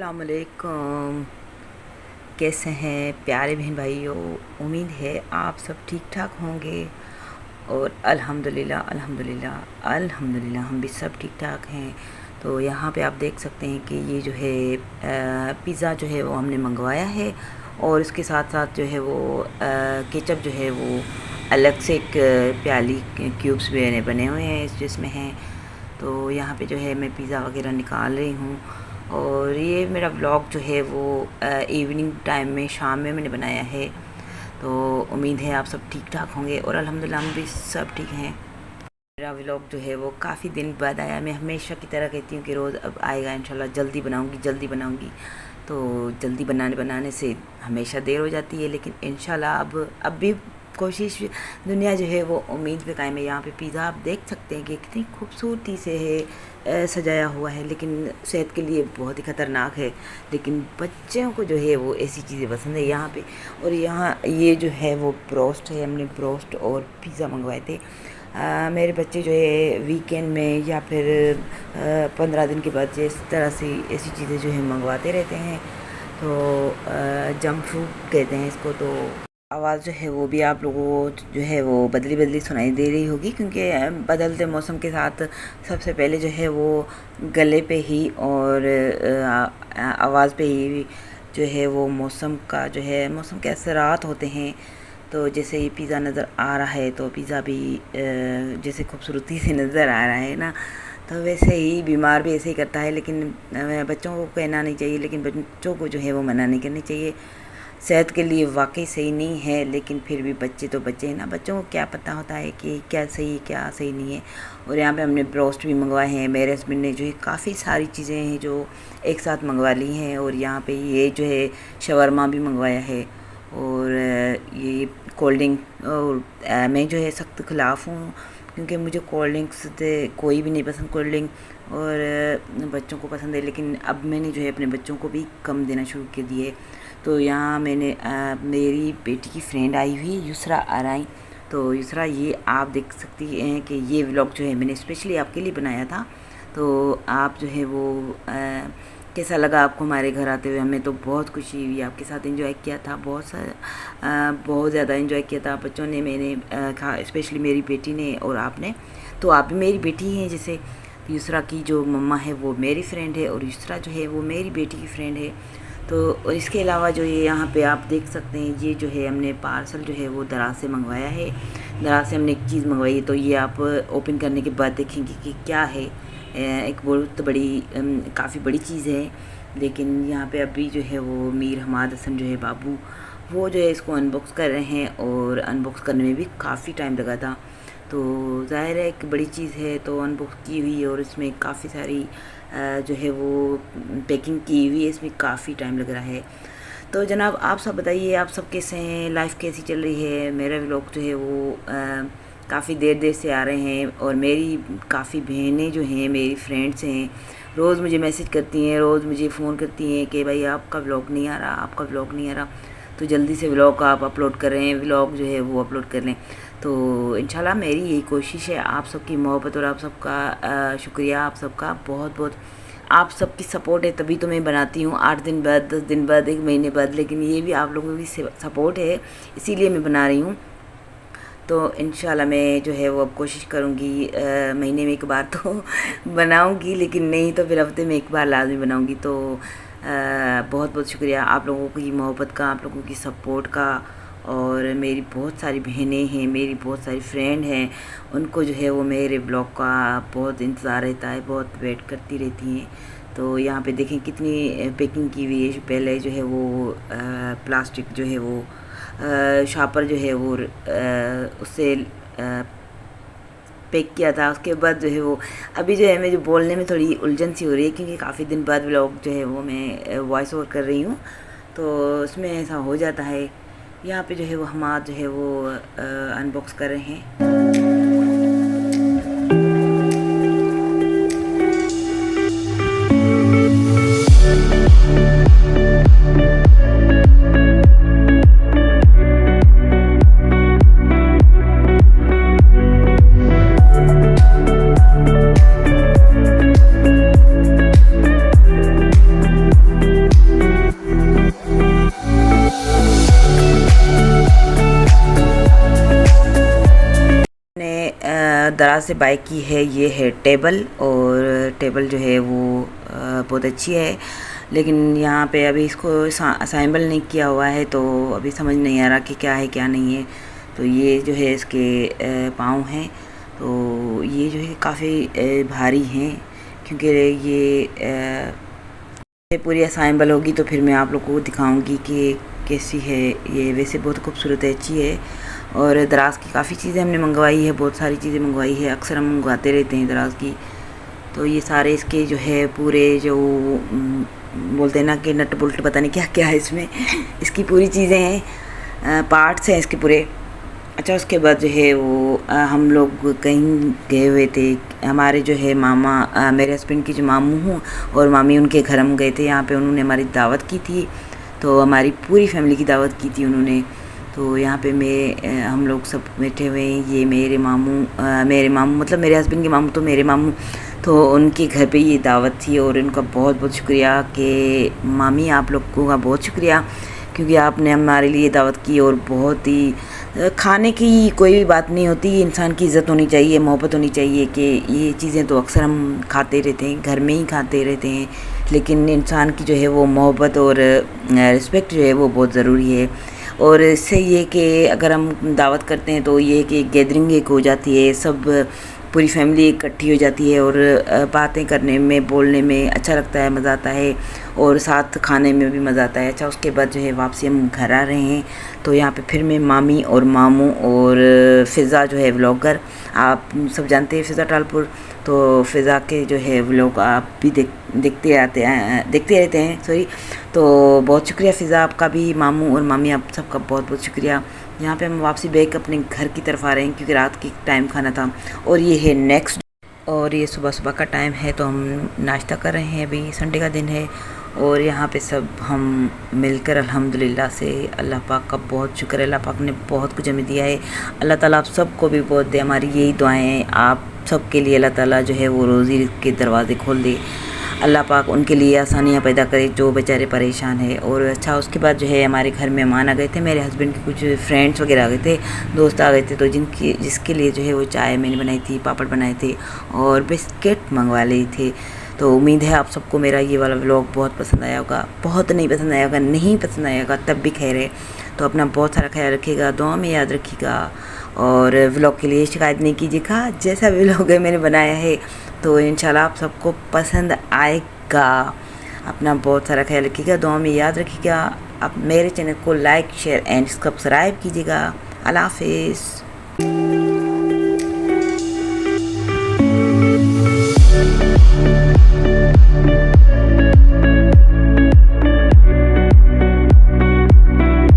अस्सलामुअलैकुम। कैसे हैं प्यारे बहन भाइयों। उम्मीद है आप सब ठीक ठाक होंगे और अल्हम्दुलिल्लाह अल्हम्दुलिल्लाह अल्हम्दुलिल्लाह हम भी सब ठीक ठाक हैं। तो यहाँ पे आप देख सकते हैं कि ये जो है पिज़्ज़ा जो है वो हमने मंगवाया है और इसके साथ साथ जो है वो केचप जो है वो अलग से एक प्याली क्यूब्स में बने हुए हैं जिसमें हैं। तो यहाँ पे जो है मैं पिज़्ज़ा वगैरह निकाल रही हूँ और ये मेरा व्लॉग जो है वो इवनिंग टाइम में शाम में मैंने बनाया है। तो उम्मीद है आप सब ठीक ठाक होंगे और अल्हम्दुलिल्लाह हम भी सब ठीक हैं। मेरा व्लॉग जो है वो काफ़ी दिन बाद आया। मैं हमेशा की तरह कहती हूँ कि रोज़ अब आएगा इंशाल्लाह, जल्दी बनाऊँगी जल्दी बनाऊँगी। तो जल्दी बनाने से हमेशा देर हो जाती है, लेकिन इंशाल्लाह अब भी कोशिश दुनिया जो है वो उम्मीद पे कायम है। यहाँ पे पिज़्ज़ा आप देख सकते हैं कि कितनी खूबसूरती से है सजाया हुआ है, लेकिन सेहत के लिए बहुत ही ख़तरनाक है। लेकिन बच्चों को जो है वो ऐसी चीज़ें पसंद है यहाँ पे। और यहाँ ये जो है वो ब्रोस्ट है, हमने ब्रोस्ट और पिज़्ज़ा मंगवाए थे। मेरे बच्चे जो है वीकेंड में या फिर 15 दिन के बाद इस तरह से ऐसी चीज़ें जो है मंगवाते रहते हैं। तो जंक फूड कहते हैं इसको। तो आवाज़ जो है वो भी आप लोगों को जो है वो बदली बदली सुनाई दे रही होगी, क्योंकि बदलते मौसम के साथ सबसे पहले जो है वो गले पे ही और आवाज़ पे ही जो है वो मौसम के असरात होते हैं। तो जैसे ये पिज़्ज़ा नज़र आ रहा है तो पिज़्ज़ा भी जैसे खूबसूरती से नज़र आ रहा है ना, तो वैसे ही बीमार भी ऐसे ही करता है। लेकिन बच्चों को कहना नहीं चाहिए, लेकिन बच्चों को जो है वो मना नहीं करनी चाहिए। सेहत के लिए वाकई सही नहीं है, लेकिन फिर भी बच्चे तो बच्चे हैं ना, बच्चों को क्या पता होता है कि क्या सही क्या सही नहीं है। और यहाँ पे हमने ब्रोस्ट भी मंगवाए हैं। मेरे हस्बैंड ने जो है काफ़ी सारी चीज़ें हैं जो एक साथ मंगवा ली हैं। और यहाँ पे ये जो है शवरमा भी मंगवाया है और ये कोल्ड ड्रिंक। और मैं जो है सख्त खिलाफ़ हूँ, क्योंकि मुझे कोल्ड ड्रिंक्स से कोई भी नहीं पसंद कोल्ड ड्रिंक, और बच्चों को पसंद है। लेकिन अब मैंने जो है अपने बच्चों को भी कम देना शुरू कर दिए। तो यहाँ मैंने मेरी बेटी की फ्रेंड आई हुई युसरा आराई। तो युसरा, ये आप देख सकती हैं कि ये व्लॉग जो है मैंने स्पेशली आपके लिए बनाया था। तो आप जो है वो कैसा लगा आपको हमारे घर आते हुए? हमें तो बहुत खुशी हुई, आपके साथ एंजॉय किया था, बहुत ज़्यादा एंजॉय किया था बच्चों ने, मैंने स्पेशली मेरी बेटी ने और आपने। तो आप भी मेरी बेटी हैं। जैसे युसरा की जो मम्मा है वो मेरी फ्रेंड है और युसरा जो है वो मेरी बेटी की फ्रेंड है। तो और इसके अलावा जो ये यहाँ पे आप देख सकते हैं, ये जो है हमने पार्सल जो है वो दराज से मंगवाया है। दराज से हमने एक चीज़ मंगवाई है, तो ये आप ओपन करने के बाद देखेंगे कि क्या है। एक बहुत बड़ी काफ़ी बड़ी चीज़ है। लेकिन यहाँ पे अभी जो है वो मीर हमाद हसन जो है बाबू, वो जो है इसको अनबॉक्स कर रहे हैं और अनबॉक्स करने में भी काफ़ी टाइम लगा था। तो ज़ाहिर है एक बड़ी चीज़ है, तो अनबॉक्स की हुई है और इसमें काफ़ी सारी जो है वो पैकिंग की हुई है, इसमें काफ़ी टाइम लग रहा है। तो जनाब आप सब बताइए, आप सब कैसे हैं, लाइफ कैसी चल रही है? मेरा व्लॉग जो है वो काफ़ी देर से आ रहे हैं और मेरी काफ़ी बहनें जो हैं, मेरी फ्रेंड्स हैं, रोज़ मुझे मैसेज करती हैं, रोज़ मुझे फ़ोन करती हैं कि भाई आपका व्लॉग नहीं आ रहा, आपका व्लॉग नहीं आ रहा। तो जल्दी से व्लॉग आप अपलोड कर रहे हैं, व्लॉग जो है वो अपलोड कर लें। तो इंशाल्लाह मेरी यही कोशिश है। आप सबकी मोहब्बत और आप सबका शुक्रिया, आप सबका बहुत बहुत, आप सबकी सपोर्ट है तभी तो मैं बनाती हूँ 8 दिन बाद, 10 दिन बाद, 1 महीने बाद। लेकिन ये भी आप लोगों की सपोर्ट है, इसीलिए मैं बना रही हूँ। तो इंशाल्लाह मैं जो है वो अब कोशिश करूँगी महीने में एक बार तो बनाऊँगी, लेकिन नहीं तो फिर हफ्ते में एक बार लाजमी बनाऊँगी। तो बहुत बहुत शुक्रिया आप लोगों की मोहब्बत का, आप लोगों की सपोर्ट का। और मेरी बहुत सारी बहनें हैं, मेरी बहुत सारी फ्रेंड हैं, उनको जो है वो मेरे ब्लॉग का बहुत इंतज़ार रहता है, बहुत वेट करती रहती हैं। तो यहाँ पे देखें कितनी पैकिंग की हुई है। पहले जो है वो प्लास्टिक जो है वो शापर जो है वो उससे पैक किया था। उसके बाद जो है वो अभी जो है मुझे बोलने में थोड़ी उलझन सी हो रही है, क्योंकि काफ़ी दिन बाद व्लॉग जो है वो मैं वॉइस ओवर कर रही हूँ, तो उसमें ऐसा हो जाता है। यहाँ पे जो है वो हमाद जो है वो अनबॉक्स कर रहे हैं। दराज से बाय की है ये है टेबल, और टेबल जो है वो बहुत अच्छी है, लेकिन यहाँ पे अभी इसको असेंबल नहीं किया हुआ है, तो अभी समझ नहीं आ रहा कि क्या है क्या नहीं है। तो ये जो है इसके पाँव हैं, तो ये जो है काफ़ी भारी हैं, क्योंकि ये पूरी असेंबल होगी तो फिर मैं आप लोगों को दिखाऊंगी कि कैसी है ये। वैसे बहुत खूबसूरत है, अच्छी है। और दराज की काफ़ी चीज़ें हमने मंगवाई है, बहुत सारी चीज़ें मंगवाई है, अक्सर हम मंगवाते रहते हैं दराज की। तो ये सारे इसके जो है पूरे जो बोलते हैं ना कि नट बोल्ट पता नहीं क्या क्या है इसमें इसकी पूरी चीज़ें हैं, पार्ट्स हैं इसके पूरे। अच्छा, उसके बाद जो है वो हम लोग कहीं गए हुए थे, हमारे जो है मामा, मेरे हस्बैंड की जो मामू हूँ और मामी, उनके घर हम गए थे। यहाँ पे उन्होंने हमारी दावत की थी, तो हमारी पूरी फैमिली की दावत की थी उन्होंने। तो यहाँ पे हम लोग सब बैठे हुए हैं। ये मेरे मामू मतलब मेरे हस्बैंड के मामू, तो मेरे मामू, तो उनके घर पे ये दावत थी। और उनका बहुत बहुत शुक्रिया कि मामी आप लोगों का बहुत शुक्रिया, क्योंकि आपने हमारे लिए दावत की। और बहुत ही खाने की कोई भी बात नहीं होती, इंसान की इज़्ज़त होनी चाहिए, मोहब्बत होनी चाहिए। कि ये चीज़ें तो अक्सर हम खाते रहते हैं, घर में ही खाते रहते हैं, लेकिन इंसान की जो है वो मोहब्बत और रिस्पेक्ट जो है वो बहुत ज़रूरी है। और इससे ये कि अगर हम दावत करते हैं तो ये कि गैदरिंग एक हो जाती है, सब पूरी फैमिली इकट्ठी हो जाती है, और बातें करने में, बोलने में अच्छा लगता है, मज़ा आता है, और साथ खाने में भी मज़ा आता है। अच्छा, उसके बाद जो है वापसी हम घर आ रहे हैं। तो यहाँ पे फिर मैं, मामी और मामू और फ़िज़ा जो है व्लॉगर, आप सब जानते हैं फ़िज़ा टालपुर, तो फ़िज़ा के जो है व्लॉग आप भी देखते रहते हैं, सॉरी। तो बहुत शुक्रिया फ़िज़ा आपका भी, मामू और मामी आप सबका बहुत बहुत शुक्रिया। यहाँ पे हम वापसी बैक अपने घर की तरफ आ रहे हैं, क्योंकि रात की टाइम खाना था। और ये है नेक्स्ट, और ये सुबह सुबह का टाइम है, तो हम नाश्ता कर रहे हैं। अभी संडे का दिन है, और यहाँ पे सब हम मिलकर अल्हम्दुलिल्लाह से, अल्लाह पाक का बहुत शुक्र है। अल्लाह पाक ने बहुत कुछ हमें दिया है। अल्लाह ताला आप सबको भी बहुत दे, हमारी यही दुआएं हैं आप सबके लिए। अल्लाह ताला जो है वो रोज़ी के दरवाज़े खोल दे, अल्लाह पाक उनके लिए आसानियाँ पैदा करे जो बेचारे परेशान हैं। और अच्छा, उसके बाद जो है हमारे घर मेहमान आ गए थे, मेरे हस्बैंड के कुछ फ्रेंड्स वगैरह आ गए थे, दोस्त आ गए थे, तो जिसके लिए जो है वो चाय मैंने बनाई थी, पापड़ बनाए थे और बिस्किट मंगवा लिए थे। तो उम्मीद है आप सबको मेरा ये वाला व्लॉग बहुत पसंद आया होगा। बहुत नहीं पसंद आया होगा, नहीं पसंद आया होगा तब भी खैर है। तो अपना बहुत सारा ख्याल रखिएगा, दुआ में याद रखिएगा, और व्लॉग के लिए शिकायत नहीं कीजिएगा। जैसा व्लॉग है मैंने बनाया है, तो इंशाल्लाह आप सबको पसंद आएगा। अपना बहुत सारा ख्याल रखिएगा, दुआ में याद रखिएगा। आप मेरे चैनल को लाइक, शेयर एंड सब्सक्राइब कीजिएगा। अल्लाह हाफिज़।